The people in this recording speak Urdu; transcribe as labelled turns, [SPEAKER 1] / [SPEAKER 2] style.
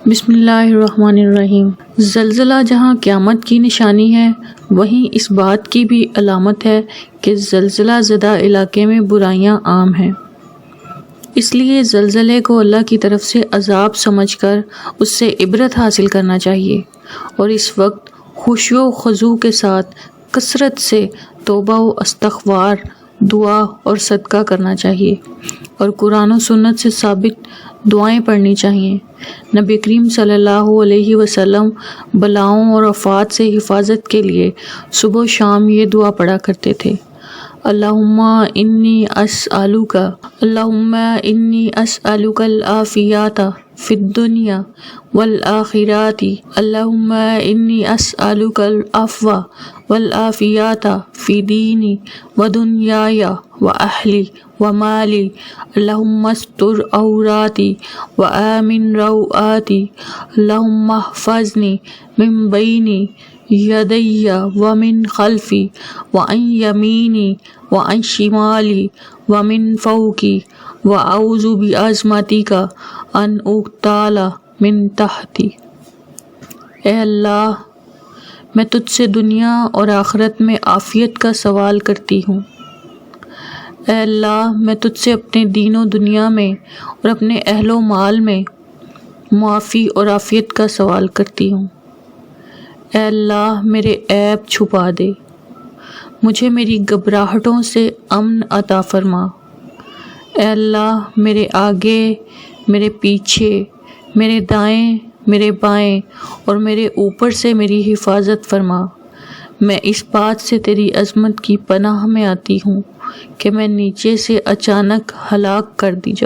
[SPEAKER 1] بسم اللہ الرحمن الرحیم۔ زلزلہ جہاں قیامت کی نشانی ہے، وہیں اس بات کی بھی علامت ہے کہ زلزلہ زدہ علاقے میں برائیاں عام ہیں۔ اس لیے زلزلے کو اللہ کی طرف سے عذاب سمجھ کر اس سے عبرت حاصل کرنا چاہیے، اور اس وقت خشوع و خضوع کے ساتھ کثرت سے توبہ و استغفار، دعا اور صدقہ کرنا چاہیے، اور قرآن و سنت سے ثابت دعائیں پڑھنی چاہیے۔ نبی کریم صلی اللہ علیہ وسلم بلاؤں اور آفات سے حفاظت کے لیے صبح و شام یہ دعا پڑھا کرتے تھے: اللہم انی اسألک العافیۃ فی الدنیا والآخرۃ، اللہم انی اسألک العفو والعافیۃ فی دینی ودنیای واہلی ومالی، اللہم استر عوراتی وآمن روآتی، اللہم احفظنی من بین یدی ومن خلفی وعن یمینی وعن شمالی ومن فوقی، واعوذ بعظمتک ان اغتال من تحتی۔ اے اللہ، میں تجھ سے دنیا اور آخرت میں عافیت کا سوال کرتی ہوں۔ اے اللہ، میں تجھ سے اپنے دین و دنیا میں اور اپنے اہل و مال میں معافی اور عافیت کا سوال کرتی ہوں۔ اے اللہ، میرے عیب چھپا دے، مجھے میری گھبراہٹوں سے امن عطا فرما۔ اے اللہ، میرے آگے، میرے پیچھے، میرے دائیں، میرے بائیں اور میرے اوپر سے میری حفاظت فرما۔ میں اس بات سے تیری عظمت کی پناہ میں آتی ہوں کہ میں نیچے سے اچانک ہلاک کر دی جاؤں۔